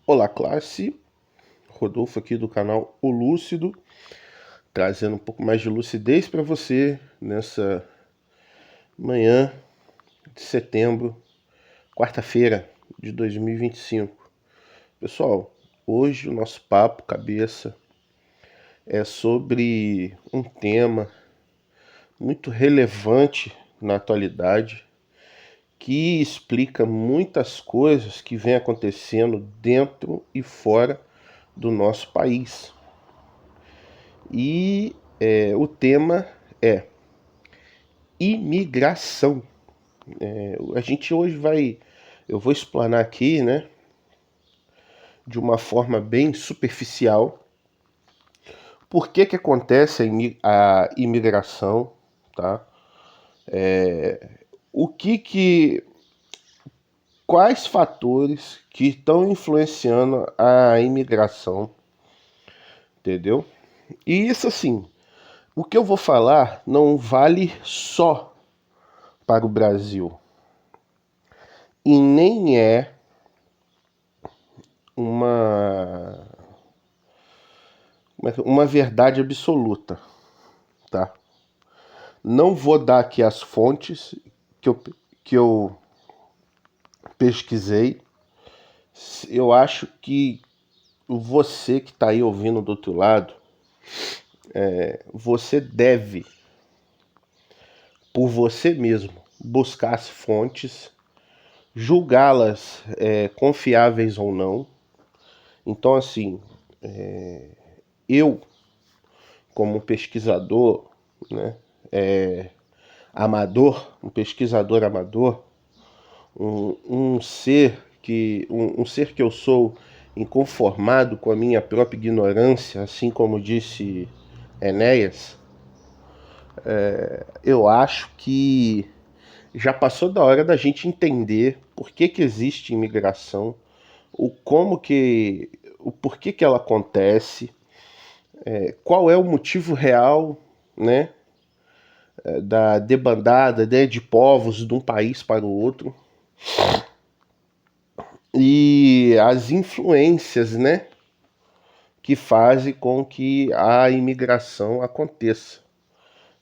Olá, classe. Rodolfo aqui do canal O Lúcido, trazendo um pouco mais de lucidez para você nessa manhã de setembro, quarta-feira de 2025. Pessoal, hoje o nosso papo cabeça é sobre um tema muito relevante na atualidade que explica muitas coisas que vem acontecendo dentro e fora do nosso país. E o tema é imigração. A gente hoje eu vou explanar aqui, né, de uma forma bem superficial, por que acontece a imigração, tá? O que, quais fatores que estão influenciando a imigração, entendeu? E isso assim, o que eu vou falar não vale só para o Brasil e nem é uma uma verdade absoluta, tá? Não vou dar aqui as fontes que eu, que eu pesquisei. Eu acho que você que está aí ouvindo do outro lado, você deve, por você mesmo, buscar as fontes, julgá-las confiáveis ou não. Então, assim, eu, como pesquisador, né, amador, um pesquisador amador, um ser que eu sou inconformado com a minha própria ignorância, assim como disse Enéas, eu acho que já passou da hora da gente entender por que existe imigração, o porquê que ela acontece, qual é o motivo real, né, da debandada, né, de povos de um país para o outro e as influências, né, que fazem com que a imigração aconteça,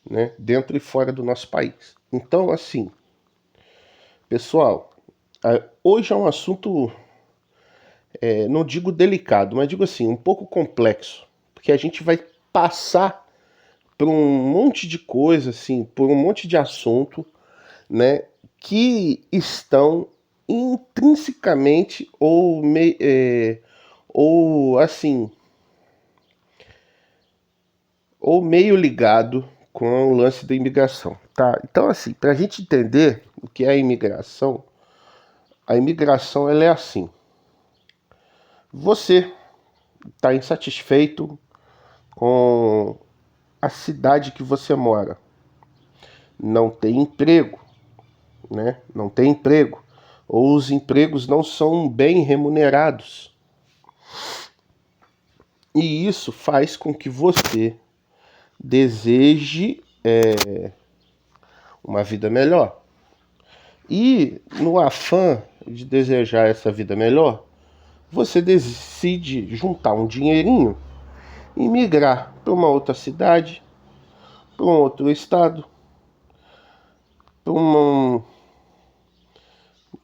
né, dentro e fora do nosso país. Então, assim, pessoal, hoje é um assunto, não digo delicado, mas digo assim, um pouco complexo, porque a gente vai passar por um monte de coisa, assim, por um monte de assunto, né, que estão intrinsecamente ou assim, ou meio ligado com o lance da imigração, tá? Então, assim, para a gente entender o que é a imigração ela é assim: você está insatisfeito com a cidade que você mora, não tem emprego, né? Não tem emprego, ou os empregos não são bem remunerados. E isso faz com que você deseje uma vida melhor. E no afã de desejar essa vida melhor, você decide juntar um dinheirinho e migrar para uma outra cidade, para um outro estado, para um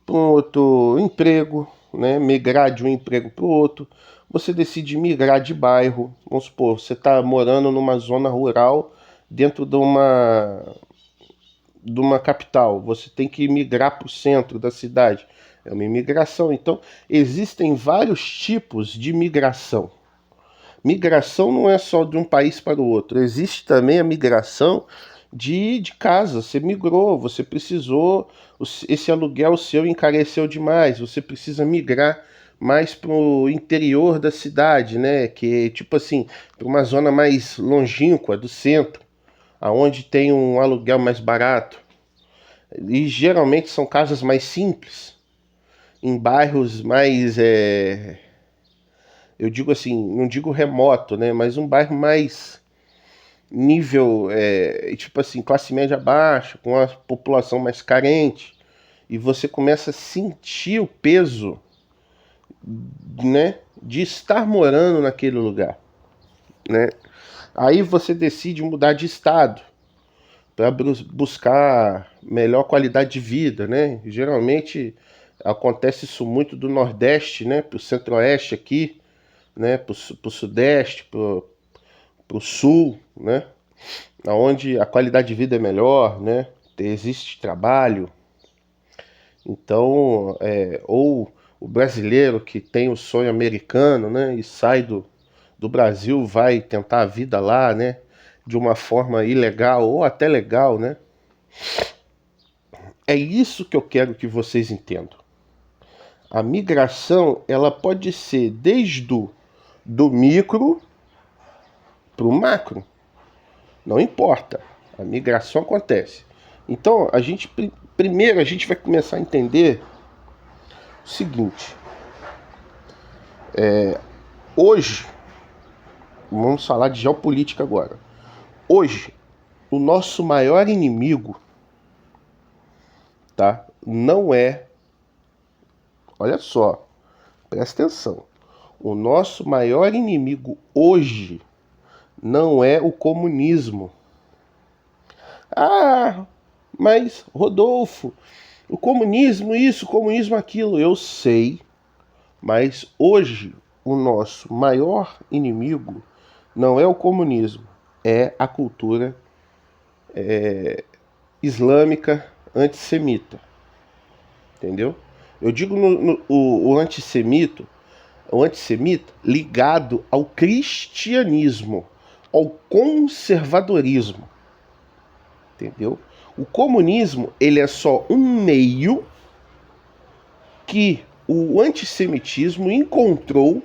outro emprego, né? Migrar de um emprego para o outro. Você decide migrar de bairro. Vamos supor, você está morando numa zona rural dentro de uma capital. Você tem que migrar para o centro da cidade. É uma imigração. Então, existem vários tipos de migração. Migração não é só de um país para o outro. Existe também a migração de casa. Você migrou, você precisou, esse aluguel seu encareceu demais, você precisa migrar mais para o interior da cidade, né? Que é tipo assim, para uma zona mais longínqua do centro, aonde tem um aluguel mais barato. E geralmente são casas mais simples, em bairros mais, eu digo assim, não digo remoto, né? Mas um bairro mais nível, tipo assim, classe média baixa, com a população mais carente, e você começa a sentir o peso né, de estar morando naquele lugar, né? Aí você decide mudar de estado para buscar melhor qualidade de vida, né? Geralmente acontece isso muito do Nordeste, né, para o Centro-Oeste aqui, né, para o Sudeste, para o Sul, né, onde a qualidade de vida é melhor, né? Existe trabalho. Então, ou o brasileiro que tem o sonho americano, né, e sai do Brasil, vai tentar a vida lá, né, de uma forma ilegal ou até legal, né? É isso que eu quero que vocês entendam. A migração, ela pode ser desde do micro para o macro. Não importa. A migração acontece. Então, primeiro a gente vai começar a entender o seguinte. Hoje, vamos falar de geopolítica agora. Hoje, o nosso maior inimigo, tá? Não é... Olha só, presta atenção. O nosso maior inimigo hoje não é o comunismo. Ah, mas Rodolfo, o comunismo isso, o comunismo aquilo, eu sei, mas hoje o nosso maior inimigo não é o comunismo, é a cultura islâmica antissemita, entendeu? Eu digo o antissemita ligado ao cristianismo, ao conservadorismo, entendeu? O comunismo, ele é só um meio que o antissemitismo encontrou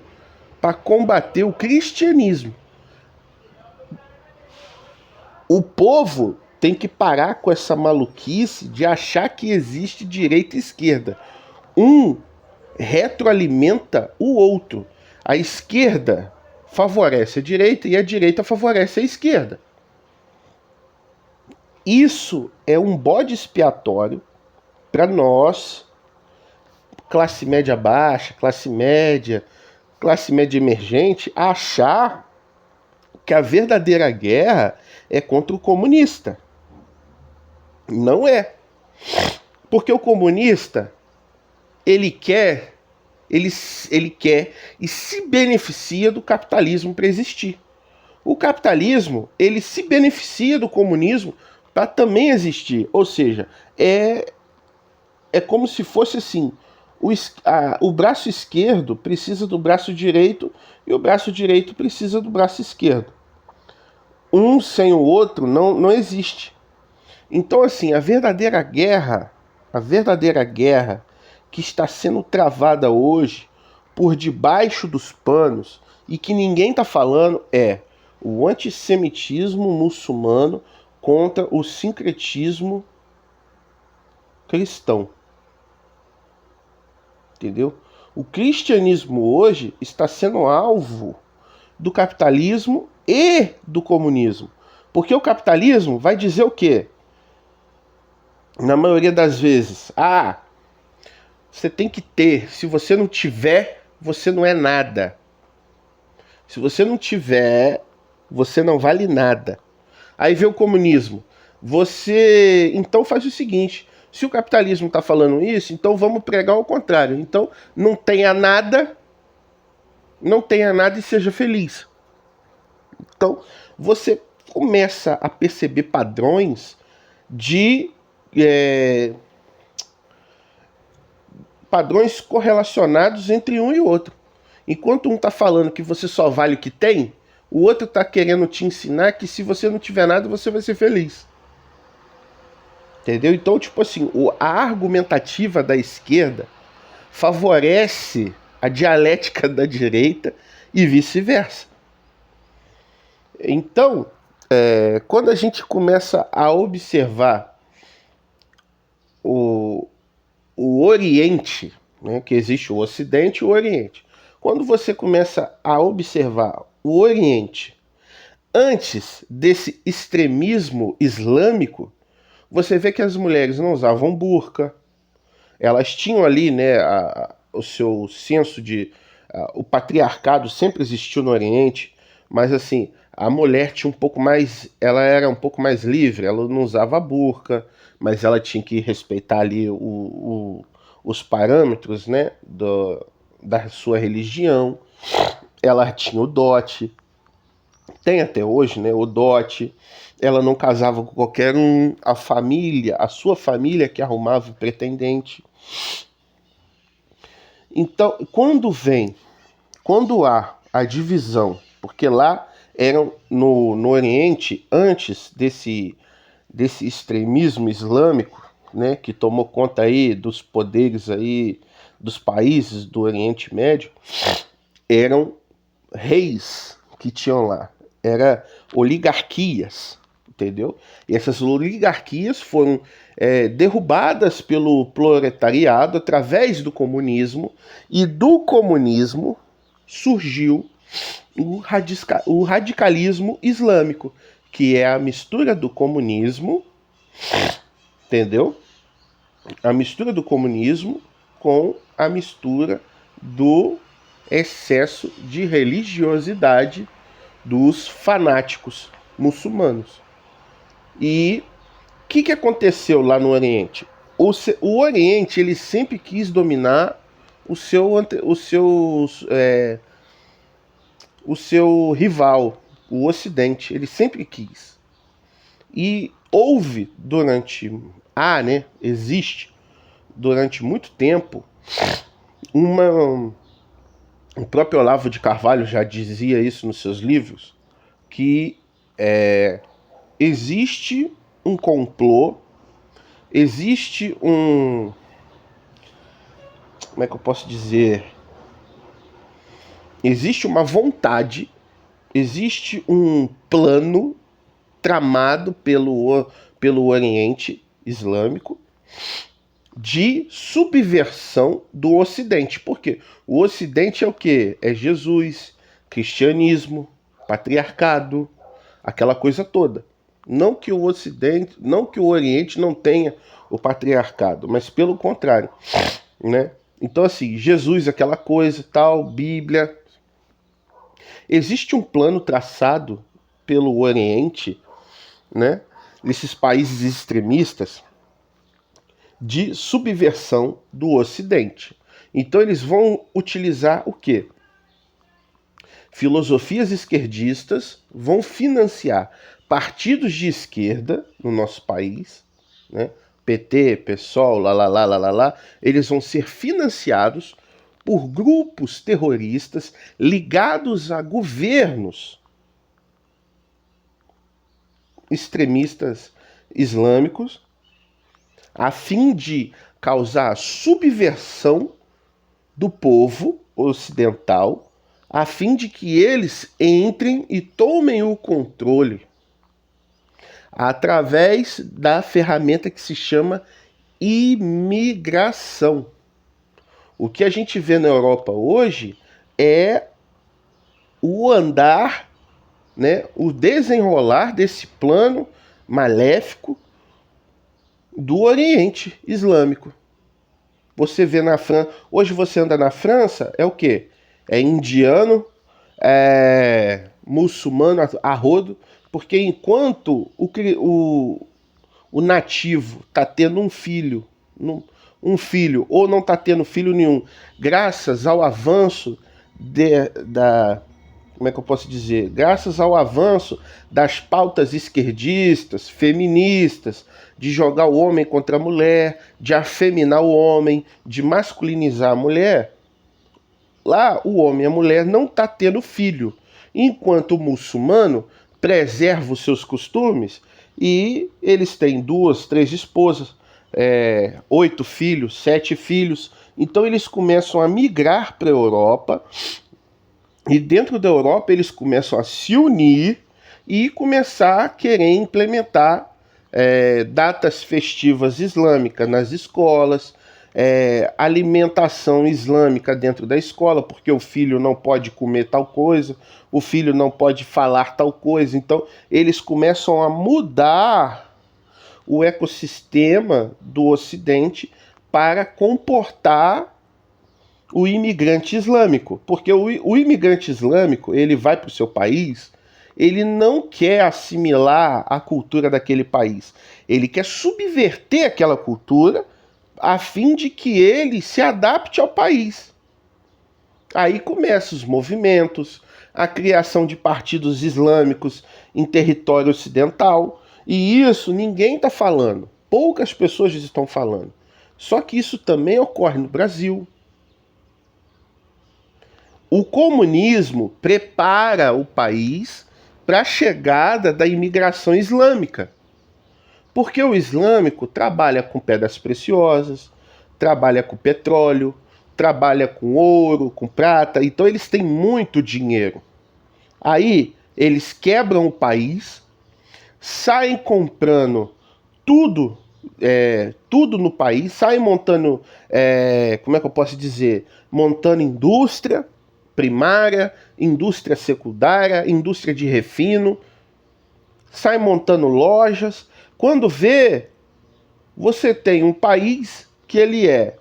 para combater o cristianismo. O povo tem que parar com essa maluquice de achar que existe direita e esquerda. Um retroalimenta o outro. A esquerda favorece a direita e a direita favorece a esquerda. Isso é um bode expiatório para nós, classe média baixa, classe média emergente, achar que a verdadeira guerra é contra o comunista. Não é. Porque o comunista, ele quer e se beneficia do capitalismo para existir. O capitalismo, ele se beneficia do comunismo para também existir. Ou seja, é como se fosse assim, o braço esquerdo precisa do braço direito e o braço direito precisa do braço esquerdo. Um sem o outro não existe. Então, assim, a verdadeira guerra que está sendo travada hoje por debaixo dos panos e que ninguém está falando é o antissemitismo muçulmano contra o sincretismo cristão. Entendeu? O cristianismo hoje está sendo alvo do capitalismo e do comunismo. Porque o capitalismo vai dizer o quê? Na maioria das vezes, você tem que ter, se você não tiver, você não é nada. Se você não tiver, você não vale nada. Aí vem o comunismo. Então faz o seguinte, se o capitalismo está falando isso, então vamos pregar ao contrário. Então não tenha nada e seja feliz. Então você começa a perceber padrões padrões correlacionados entre um e outro. Enquanto um está falando que você só vale o que tem, o outro está querendo te ensinar que se você não tiver nada, você vai ser feliz. Entendeu? Então, tipo assim, a argumentativa da esquerda favorece a dialética da direita e vice-versa. Então, quando a gente começa a observar o Oriente, né, que existe o Ocidente e o Oriente. Quando você começa a observar o Oriente antes desse extremismo islâmico, você vê que as mulheres não usavam burca, elas tinham ali, né, o seu senso de... o patriarcado sempre existiu no Oriente, mas assim, a mulher tinha um pouco mais... ela era um pouco mais livre, ela não usava burca, mas ela tinha que respeitar ali os parâmetros, né, da sua religião. Ela tinha o dote, tem até hoje, né, o dote. Ela não casava com qualquer um, a sua família que arrumava o pretendente. Então, quando há a divisão, porque lá eram no Oriente, antes desse extremismo islâmico, né, que tomou conta aí dos poderes aí dos países do Oriente Médio, eram reis que tinham lá, era oligarquias, entendeu? E essas oligarquias foram derrubadas pelo proletariado através do comunismo, e do comunismo surgiu o radicalismo islâmico, que é a mistura do comunismo, entendeu? A mistura do comunismo com a mistura do excesso de religiosidade dos fanáticos muçulmanos. E o que aconteceu lá no Oriente? O Oriente ele sempre quis dominar o seu rival, o Ocidente. Ele sempre quis. E existe durante muito tempo uma... O próprio Olavo de Carvalho já dizia isso nos seus livros, que existe um complô, existe um... Como é que eu posso dizer? Existe uma vontade, existe um plano tramado pelo Oriente Islâmico de subversão do Ocidente. Por quê? O Ocidente é o quê? É Jesus, cristianismo, patriarcado, aquela coisa toda. Não que o Ocidente, não que o Oriente não tenha o patriarcado, mas pelo contrário, né? Então assim, Jesus, aquela coisa, tal, Bíblia. Existe um plano traçado pelo Oriente, né? Esses países extremistas, de subversão do Ocidente. Então eles vão utilizar o quê? Filosofias esquerdistas, vão financiar partidos de esquerda no nosso país, né? PT, PSOL, lá, eles vão ser financiados por grupos terroristas ligados a governos extremistas islâmicos, a fim de causar subversão do povo ocidental, a fim de que eles entrem e tomem o controle através da ferramenta que se chama imigração. O que a gente vê na Europa hoje é o andar, né, o desenrolar desse plano maléfico do Oriente Islâmico. Você vê na França, hoje você anda na França, é o quê? É indiano, é muçulmano a rodo, porque enquanto o nativo está tendo um filho, ou não está tendo filho nenhum, graças ao avanço como é que eu posso dizer? Graças ao avanço das pautas esquerdistas, feministas, de jogar o homem contra a mulher, de afeminar o homem, de masculinizar a mulher, lá o homem e a mulher não está tendo filho, enquanto o muçulmano preserva os seus costumes e eles têm 2, 3 esposas, 8 filhos, 7 filhos. Então eles começam a migrar para a Europa, e dentro da Europa eles começam a se unir e começar a querer implementar datas festivas islâmicas nas escolas, alimentação islâmica dentro da escola, porque o filho não pode comer tal coisa, o filho não pode falar tal coisa. Então eles começam a mudar o ecossistema do Ocidente para comportar o imigrante islâmico, porque o imigrante islâmico, ele vai para o seu país, ele não quer assimilar a cultura daquele país, ele quer subverter aquela cultura a fim de que ele se adapte ao país. Aí começam os movimentos, a criação de partidos islâmicos em território ocidental, e isso ninguém está falando, poucas pessoas estão falando. Só que isso também ocorre no Brasil. O comunismo prepara o país para a chegada da imigração islâmica. Porque o islâmico trabalha com pedras preciosas, trabalha com petróleo, trabalha com ouro, com prata, então eles têm muito dinheiro. Aí eles quebram o país, saem comprando tudo, tudo no país, saem montando, como é que eu posso dizer, montando indústria primária, indústria secundária, indústria de refino, saem montando lojas. Quando vê, você tem um país que ele é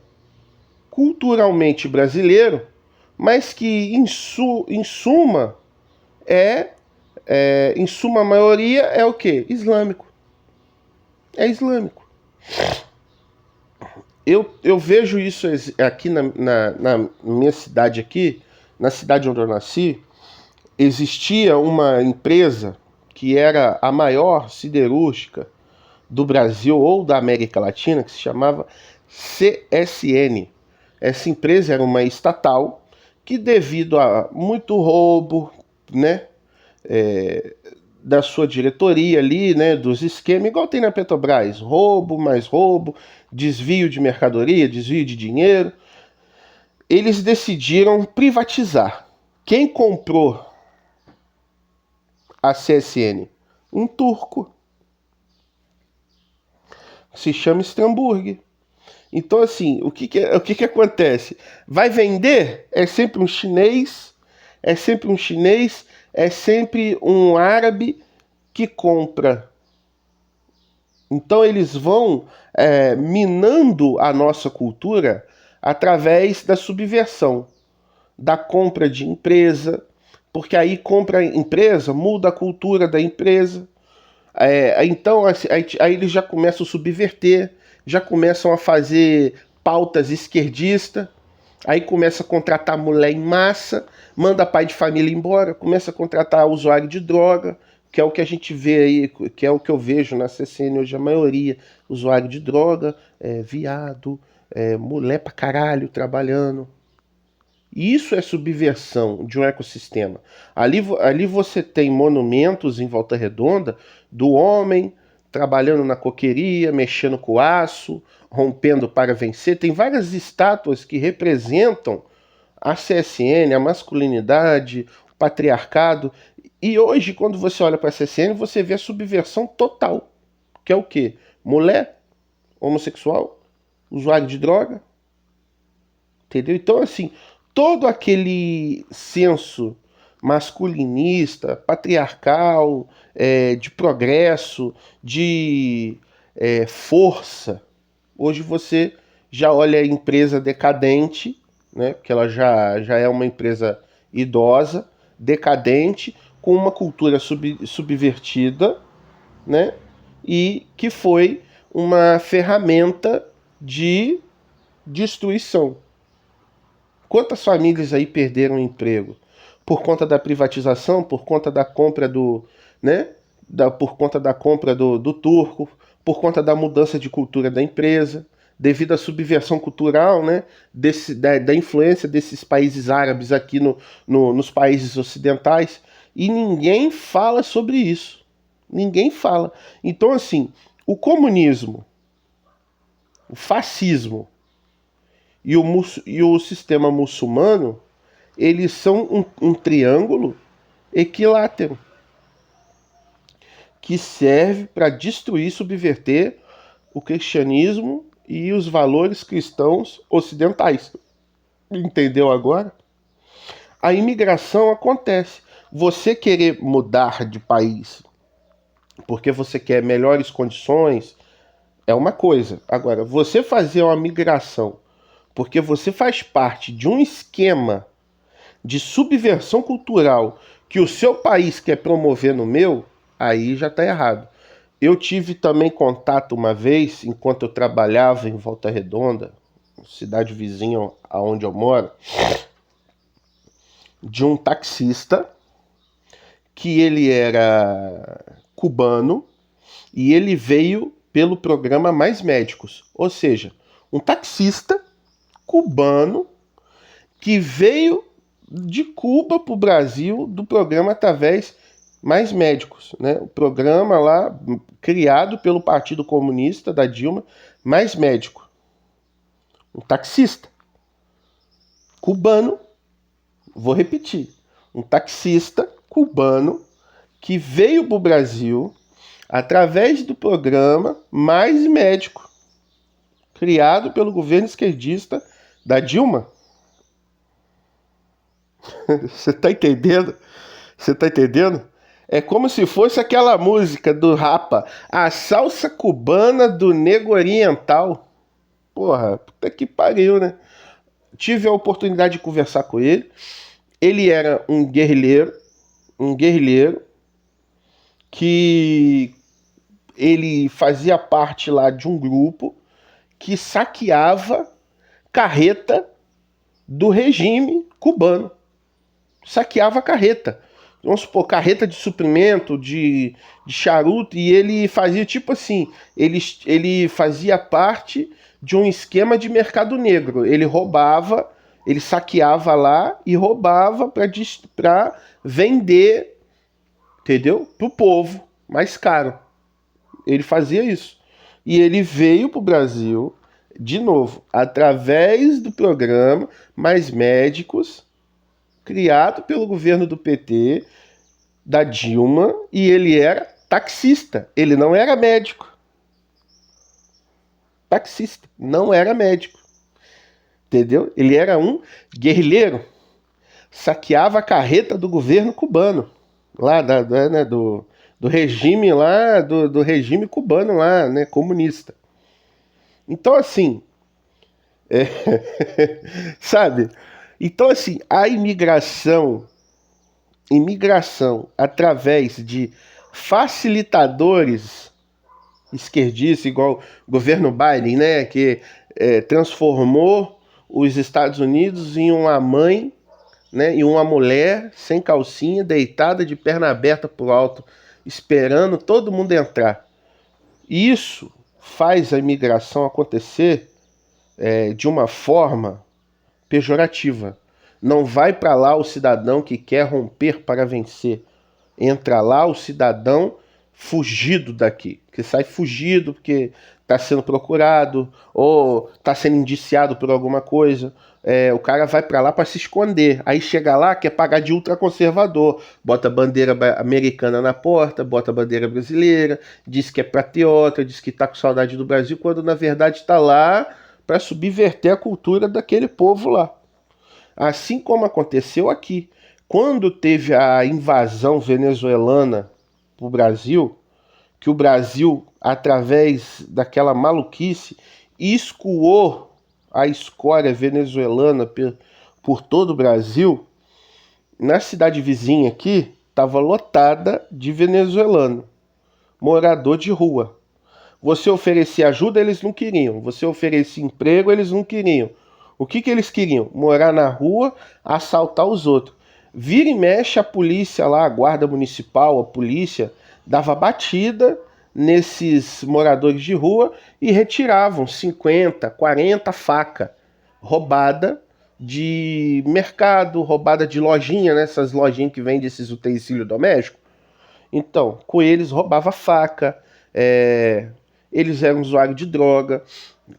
culturalmente brasileiro, mas que em suma em suma maioria é o que? Islâmico. É islâmico. Eu vejo isso aqui na minha cidade aqui, na cidade onde eu nasci, existia uma empresa que era a maior siderúrgica do Brasil ou da América Latina, que se chamava CSN. Essa empresa era uma estatal que, devido a muito roubo, né, da sua diretoria ali, né, dos esquemas, igual tem na Petrobras, roubo, mais roubo, desvio de mercadoria, desvio de dinheiro, eles decidiram privatizar. Quem comprou a CSN? Um turco. Se chama Stramburg. Então, assim, o que acontece? Vai vender? É sempre um chinês, é sempre um chinês, é sempre um árabe que compra. Então, eles vão minando a nossa cultura através da subversão, da compra de empresa, porque aí compra a empresa, muda a cultura da empresa. Então, aí eles já começam a subverter, já começam a fazer pautas esquerdistas, aí começa a contratar mulher em massa, manda pai de família embora, começa a contratar usuário de droga, que é o que a gente vê aí, que é o que eu vejo na CCN hoje, a maioria, usuário de droga, viado, mulher pra caralho trabalhando. Isso é subversão de um ecossistema. Ali você tem monumentos em Volta Redonda do homem trabalhando na coqueria, mexendo com aço, rompendo para vencer. Tem várias estátuas que representam a CSN, a masculinidade, o patriarcado. E hoje, quando você olha para a CSN, você vê a subversão total. Que é o quê? Mulher, homossexual, usuário de droga. Entendeu? Então, assim, todo aquele senso masculinista, patriarcal, de progresso, de força. Hoje você já olha a empresa decadente, né? Porque ela já é uma empresa idosa, decadente, com uma cultura subvertida, né? E que foi uma ferramenta de destruição. Quantas famílias aí perderam emprego? Por conta da privatização, por conta da compra do, né? Por conta da compra do turco, por conta da mudança de cultura da empresa, devido à subversão cultural, né? Da influência desses países árabes aqui nos países ocidentais. E ninguém fala sobre isso. Ninguém fala. Então, assim, o comunismo, o fascismo, e o sistema muçulmano, eles são um triângulo equilátero que serve para destruir, subverter o cristianismo e os valores cristãos ocidentais. Entendeu agora? A imigração acontece. Você querer mudar de país porque você quer melhores condições é uma coisa. Agora, você fazer uma migração porque você faz parte de um esquema de subversão cultural que o seu país quer promover no meu, aí já está errado. Eu tive também contato uma vez, enquanto eu trabalhava em Volta Redonda, cidade vizinha aonde eu moro, de um taxista que ele era cubano e ele veio pelo programa Mais Médicos, ou seja, um taxista cubano que veio de Cuba para o Brasil do programa através Mais Médicos, né? O programa lá criado pelo Partido Comunista da Dilma, Mais Médico. Um taxista cubano, vou repetir, um taxista cubano que veio para o Brasil através do programa Mais Médico, criado pelo governo esquerdista da Dilma. Você tá entendendo? Você tá entendendo? É como se fosse aquela música do Rapa, a salsa cubana do nego oriental. Porra, puta que pariu, né? Tive a oportunidade de conversar com ele. Ele era um guerrilheiro que ele fazia parte lá de um grupo que saqueava carreta do regime cubano. Saqueava a carreta. Vamos supor, carreta de suprimento, de charuto, e ele fazia tipo assim, ele fazia parte de um esquema de mercado negro. Ele roubava, ele saqueava lá e roubava para vender, entendeu? Pro povo, mais caro. Ele fazia isso. E ele veio pro Brasil, de novo, através do programa Mais Médicos, criado pelo governo do PT, da Dilma, e ele era taxista, ele não era médico. Taxista, não era médico. Entendeu? Ele era um guerrilheiro, saqueava a carreta do governo cubano, lá do regime lá, do regime cubano lá, né, comunista. Então, assim, sabe? Então, assim, a imigração através de facilitadores esquerdistas, igual o governo Biden, né, que transformou os Estados Unidos em uma mãe, né, em uma mulher sem calcinha, deitada de perna aberta pro alto, esperando todo mundo entrar. Isso faz a imigração acontecer de uma forma pejorativa. Não vai para lá o cidadão que quer romper para vencer. Entra lá o cidadão fugido daqui, que sai fugido porque está sendo procurado ou está sendo indiciado por alguma coisa. O cara vai para lá para se esconder. Aí chega lá, quer pagar de ultraconservador. Bota a bandeira americana na porta, bota a bandeira brasileira, diz que é patriota, diz que está com saudade do Brasil, quando na verdade está lá para subverter a cultura daquele povo lá. Assim como aconteceu aqui. Quando teve a invasão venezuelana para o Brasil, que o Brasil, através daquela maluquice, escoou a escória venezuelana por todo o Brasil, na cidade vizinha aqui, estava lotada de venezuelano, morador de rua. Você oferecia ajuda, eles não queriam. Você oferecia emprego, eles não queriam. O que eles queriam? Morar na rua, assaltar os outros. Vira e mexe a polícia lá, a guarda municipal, a polícia, dava batida nesses moradores de rua e retiravam 50, 40 facas roubada de mercado, roubada de lojinha, né? Essas lojinhas que vendem esses utensílios domésticos. Então, com eles roubava faca, eles eram usuários de droga.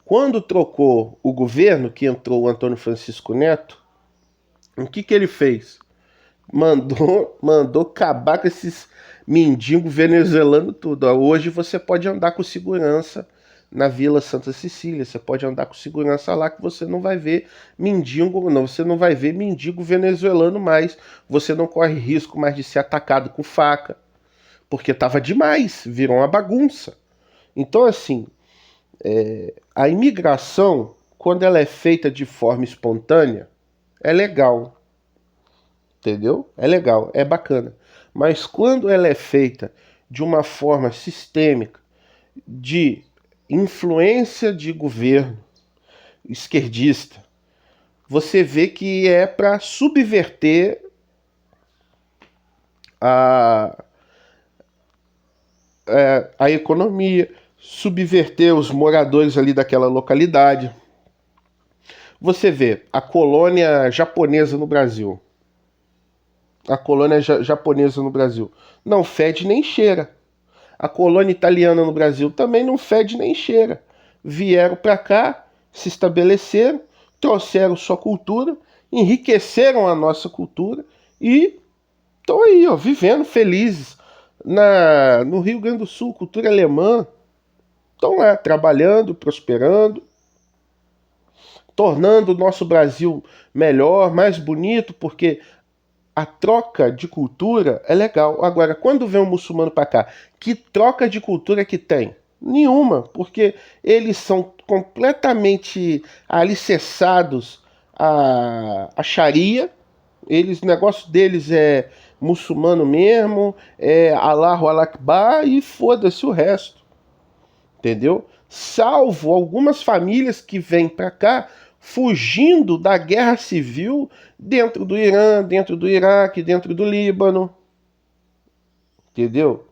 Quando trocou o governo, que entrou o Antônio Francisco Neto, o que ele fez? Mandou acabar com esses mendigos venezuelanos tudo. Hoje você pode andar com segurança na Vila Santa Cecília, você pode andar com segurança lá que você não vai ver mendigo, não, você não vai ver mendigo venezuelano mais, você não corre risco mais de ser atacado com faca, porque estava demais, virou uma bagunça. Então assim, a imigração, quando ela é feita de forma espontânea, é legal, entendeu? É legal, é bacana. Mas quando ela é feita de uma forma sistêmica, de influência de governo esquerdista, você vê que é para subverter a, a economia, subverter os moradores ali daquela localidade. Você vê a colônia japonesa no Brasil. A colônia japonesa no Brasil não fede nem cheira. A colônia italiana no Brasil também não fede nem cheira. Vieram para cá, se estabeleceram, trouxeram sua cultura, enriqueceram a nossa cultura e estão aí, ó, vivendo felizes. No Rio Grande do Sul, cultura alemã, estão lá trabalhando, prosperando, tornando o nosso Brasil melhor, mais bonito, porque a troca de cultura é legal. Agora, quando vem um muçulmano para cá, que troca de cultura que tem? Nenhuma, porque eles são completamente alicerçados à Sharia. O negócio deles é muçulmano mesmo, é Allahu Akbar e foda-se o resto, entendeu? Salvo algumas famílias que vêm para cá fugindo da guerra civil dentro do Irã, dentro do Iraque, dentro do Líbano, entendeu?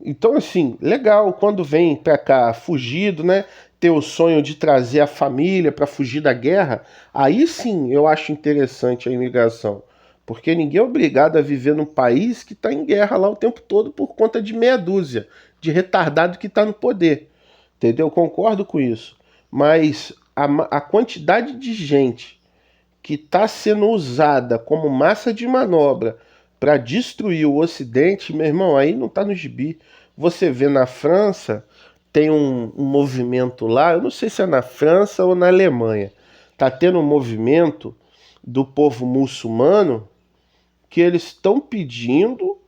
Então, assim, legal quando vem para cá fugido, né? Ter o sonho de trazer a família para fugir da guerra, aí sim eu acho interessante a imigração. Porque ninguém é obrigado a viver num país que está em guerra lá o tempo todo por conta de meia dúzia de retardado que está no poder. Entendeu? Concordo com isso. Mas a quantidade de gente que está sendo usada como massa de manobra para destruir o Ocidente, meu irmão, aí não está no gibi. Você vê na França, tem um movimento lá, eu não sei se é na França ou na Alemanha, está tendo um movimento do povo muçulmano que eles estão pedindo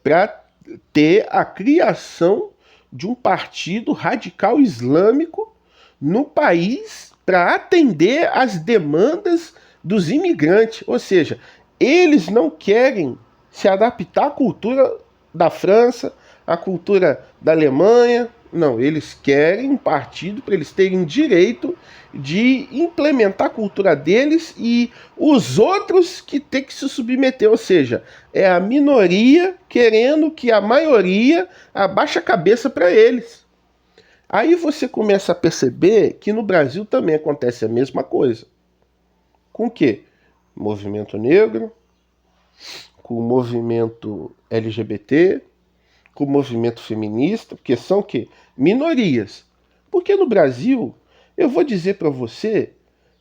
para ter a criação de um partido radical islâmico no país para atender às demandas dos imigrantes. Ou seja, eles não querem se adaptar à cultura da França, à cultura da Alemanha. Não, eles querem um partido para eles terem direito de implementar a cultura deles e os outros que tem que se submeter. Ou seja, é a minoria querendo que a maioria abaixe a cabeça para eles. Aí você começa a perceber que no Brasil também acontece a mesma coisa. Com o quê? Movimento negro, com o movimento LGBT, com o movimento feminista, porque são o quê? Minorias. Porque no Brasil, eu vou dizer para você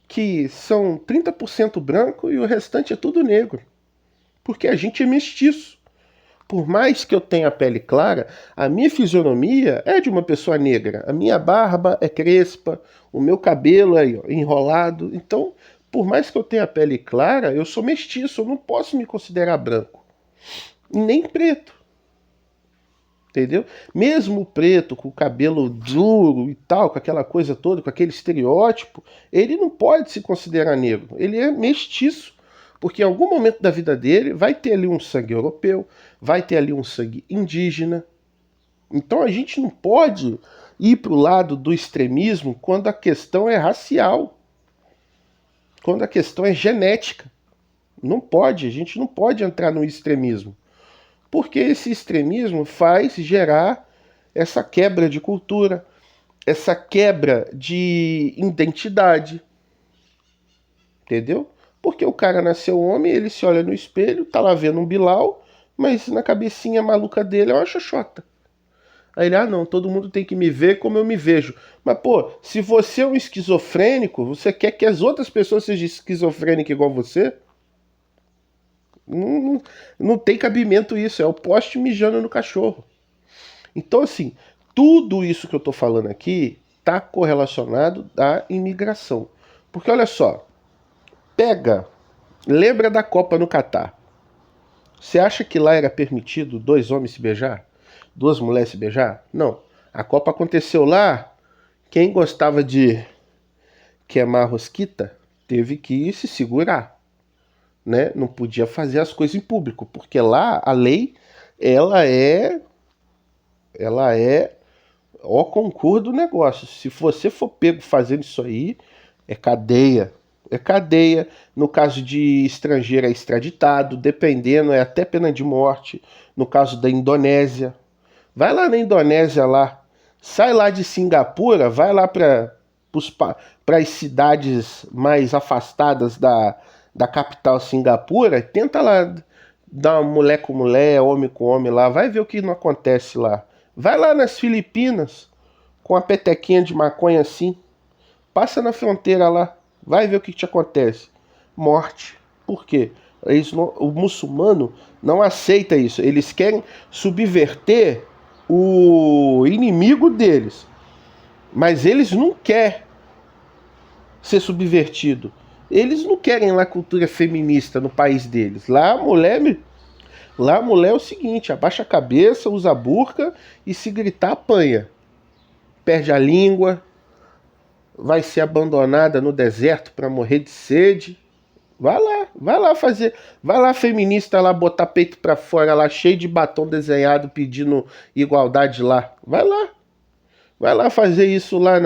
que são 30% branco e o restante é tudo negro. Porque a gente é mestiço. Por mais que eu tenha a pele clara, a minha fisionomia é de uma pessoa negra. A minha barba é crespa, o meu cabelo é enrolado. Então, por mais que eu tenha a pele clara, eu sou mestiço, eu não posso me considerar branco. Nem preto. Entendeu? Mesmo o preto, com o cabelo duro e tal, com aquela coisa toda, com aquele estereótipo, ele não pode se considerar negro. Ele é mestiço. Porque em algum momento da vida dele vai ter ali um sangue europeu, vai ter ali um sangue indígena. Então a gente não pode ir para o lado do extremismo quando a questão é racial, quando a questão é genética. Não pode, a gente não pode entrar no extremismo. Porque esse extremismo faz gerar essa quebra de cultura, essa quebra de identidade. Entendeu? Porque o cara nasceu homem, ele se olha no espelho, tá lá vendo um Bilal, mas na cabecinha maluca dele é uma xoxota. Aí ele, não, todo mundo tem que me ver como eu me vejo. Mas, pô, se você é um esquizofrênico, você quer que as outras pessoas sejam esquizofrênicas igual você? Não tem cabimento isso, é o poste mijando no cachorro. Então, assim, tudo isso que eu tô falando aqui tá correlacionado à imigração. Porque, olha só, lembra da Copa no Catar. Você acha que lá era permitido 2 homens se beijar? 2 mulheres se beijar? Não. A Copa aconteceu lá, quem gostava de queimar a rosquita, teve que se segurar, né? Não podia fazer as coisas em público, porque lá a lei, ela é, ela é ó concurso do negócio. Se você for pego fazendo isso aí, é cadeia. É cadeia. No caso de estrangeiro é extraditado, dependendo, é até pena de morte. No caso da Indonésia. Vai lá na Indonésia lá. Sai lá de Singapura, vai lá para as cidades mais afastadas da capital Singapura, tenta lá dar mulher com mulher, homem com homem lá, vai ver o que não acontece lá. Vai lá nas Filipinas, com a petequinha de maconha assim, passa na fronteira lá, vai ver o que te acontece. Morte. Por quê? O muçulmano não aceita isso. Eles querem subverter o inimigo deles. Mas eles não querem ser subvertido. Eles não querem lá cultura feminista no país deles. Lá a mulher é o seguinte, abaixa a cabeça, usa a burca e se gritar apanha. Perde a língua, vai ser abandonada no deserto para morrer de sede. Vai lá fazer, vai lá feminista lá botar peito para fora lá cheio de batom desenhado pedindo igualdade lá. Vai lá fazer isso lá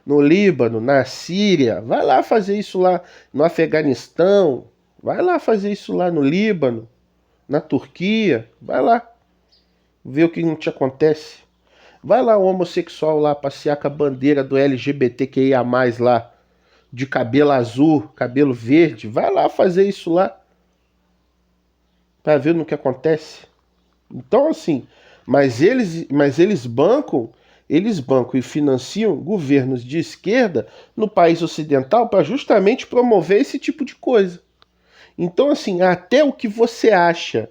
no Líbano, na Síria. Vai lá fazer isso lá no Afeganistão. Vai lá fazer isso lá no Líbano, na Turquia. Vai lá ver o que não te acontece. Vai lá o homossexual lá passear com a bandeira do LGBTQIA+, lá, de cabelo azul, cabelo verde. Vai lá fazer isso lá para ver no que acontece. Então assim, mas eles bancam e financiam governos de esquerda no país ocidental para justamente promover esse tipo de coisa. Então, assim, até o que você acha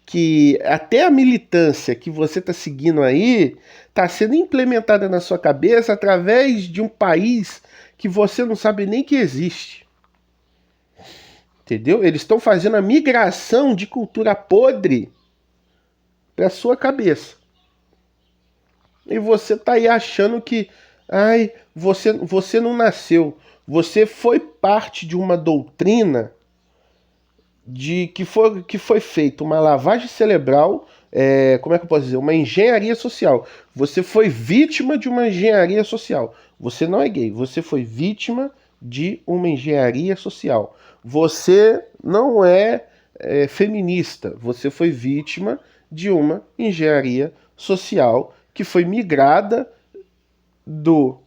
que até a militância que você está seguindo aí está sendo implementada na sua cabeça através de um país que você não sabe nem que existe. Entendeu? Eles estão fazendo a migração de cultura podre para sua cabeça. E você tá aí achando que, ai, você não nasceu. Você foi parte de uma doutrina de que foi feita uma lavagem cerebral, como é que eu posso dizer? Uma engenharia social. Você foi vítima de uma engenharia social. Você não é gay, você foi vítima de uma engenharia social. Você não é feminista, você foi vítima de uma engenharia social que foi migrada do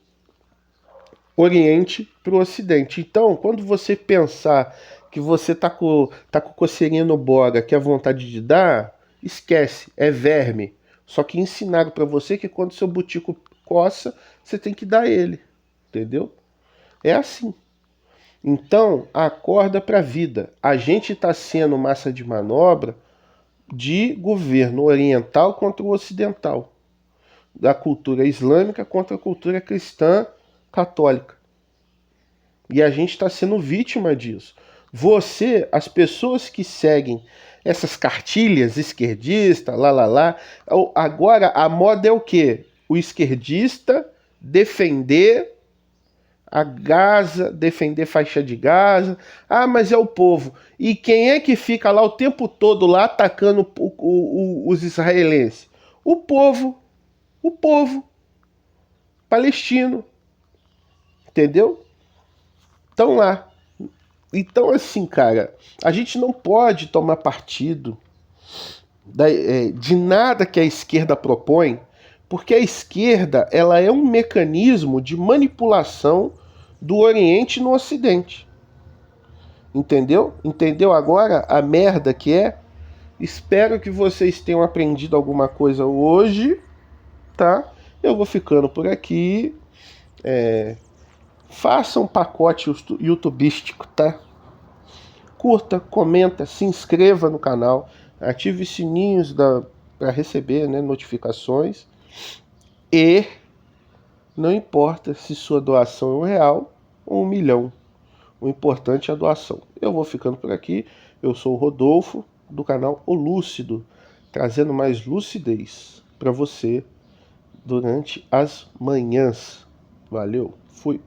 Oriente para o Ocidente. Então, quando você pensar que você tá com coceirinha no boga, que é vontade de dar, esquece, é verme. Só que ensinaram para você que quando seu butico coça, você tem que dar ele, entendeu? É assim. Então, acorda para a vida. A gente está sendo massa de manobra de governo oriental contra o ocidental, da cultura islâmica contra a cultura cristã católica. E a gente está sendo vítima disso. As pessoas que seguem essas cartilhas esquerdistas, agora a moda é o quê? O esquerdista defender a Gaza, defender faixa de Gaza. Ah, mas é o povo. E quem é que fica lá o tempo todo lá atacando os israelenses? O povo palestino, entendeu? Estão lá. Então, assim, cara, a gente não pode tomar partido de nada que a esquerda propõe, porque a esquerda ela é um mecanismo de manipulação do Oriente no Ocidente. Entendeu? Entendeu agora a merda que é? Espero que vocês tenham aprendido alguma coisa hoje, tá? Eu vou ficando por aqui. Faça um pacote youtubístico, tá? Curta, comenta, se inscreva no canal, ative os sininhos para receber, né, notificações. E não importa se sua doação é R$ 1 ou 1 milhão. O importante é a doação. Eu vou ficando por aqui. Eu sou o Rodolfo, do canal O Lúcido, trazendo mais lucidez para você durante as manhãs. Valeu, fui.